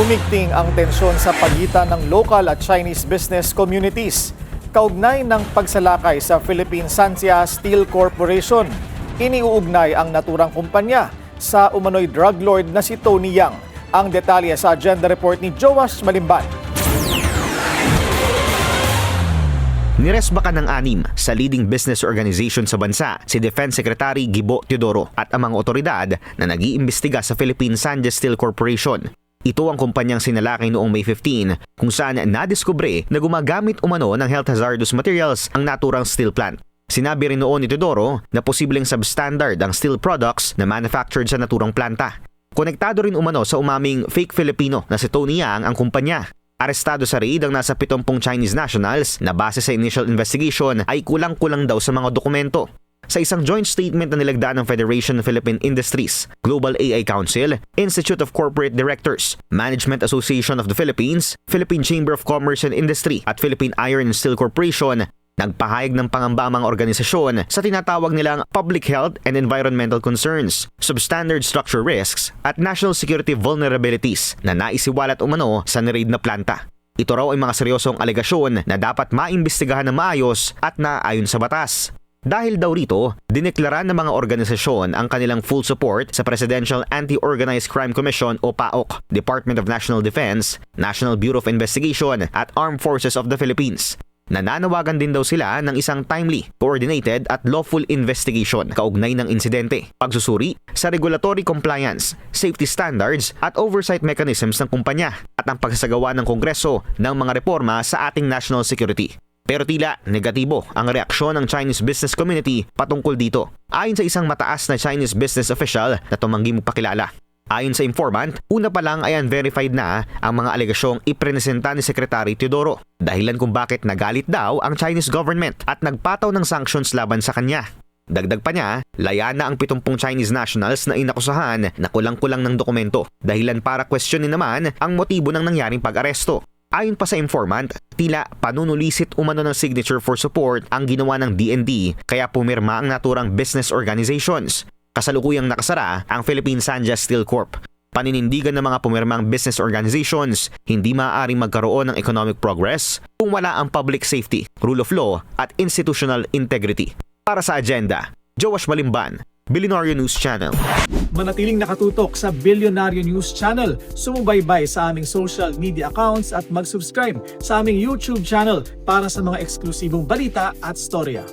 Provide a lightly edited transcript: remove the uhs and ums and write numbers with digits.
Umigting ang tensyon sa pagitan ng local at Chinese business communities kaugnay ng pagsalakay sa Philippine Sanjia Steel Corporation. Iniuugnay ang naturang kumpanya sa umano'y drug lord na si Tony Yang. Ang detalye sa agenda report ni Joash Malimban. Niresbakan ng 6 sa leading business organization sa bansa si Defense Secretary Gibo Teodoro at ang mga otoridad na nag-iimbestiga sa Philippine Sanjia Steel Corporation. Ito ang kumpanyang sinalakay noong May 15 kung saan nadiskubre na gumagamit umano ng health hazardous materials ang naturang steel plant. Sinabi rin noon ni Teodoro na posibleng substandard ang steel products na manufactured sa naturang planta. Konektado rin umano sa umaming fake Filipino na si Tony Yang ang kumpanya. Arestado sa raid ang nasa 70 Chinese nationals na base sa initial investigation ay kulang-kulang daw sa mga dokumento. Sa isang joint statement na nilagdaan ng Federation of Philippine Industries, Global AI Council, Institute of Corporate Directors, Management Association of the Philippines, Philippine Chamber of Commerce and Industry at Philippine Iron and Steel Corporation, nagpahayag ng pangamba ang mga organisasyon sa tinatawag nilang public health and environmental concerns, substandard structure risks at national security vulnerabilities na naisiwalat umano sa niraid na planta. Ito raw ay mga seryosong alegasyon na dapat maimbestigahan ng maayos at naayon sa batas. Dahil daw rito, dineklara ng mga organisasyon ang kanilang full support sa Presidential Anti-Organized Crime Commission o PAOK, Department of National Defense, National Bureau of Investigation at Armed Forces of the Philippines. Nananawagan din daw sila ng isang timely, coordinated at lawful investigation kaugnay ng insidente, pagsusuri sa regulatory compliance, safety standards at oversight mechanisms ng kumpanya at ang pagsasagawa ng Kongreso ng mga reforma sa ating national security. Pero tila negatibo ang reaksyon ng Chinese business community patungkol dito. Ayon sa isang mataas na Chinese business official na tumanggi magpakilala. Ayon sa informant, una pa lang ay unverified na ang mga alegasyong ipresenta ni Secretary Teodoro. Dahilan kung bakit nagalit daw ang Chinese government at nagpataw ng sanctions laban sa kanya. Dagdag pa niya, laya na ang 70 Chinese nationals na inakusahan na kulang-kulang ng dokumento. Dahilan para questionin naman ang motibo ng nangyaring pag-aresto. Ayon pa sa informant, tila panunulisit umano ng signature for support ang ginawa ng DND kaya pumirma ang naturang business organizations. Kasalukuyang nakasara ang Philippine Sanjia Steel Corp. Paninindigan ng mga pumirmang business organizations, hindi maaaring magkaroon ng economic progress kung wala ang public safety, rule of law at institutional integrity. Para sa agenda, Joash Malimban, Billionaire News Channel. Manatiling nakatutok sa Billionaire News Channel. Sumubaybay sa aming social media accounts at mag-subscribe sa aming YouTube channel para sa mga eksklusibong balita at storya.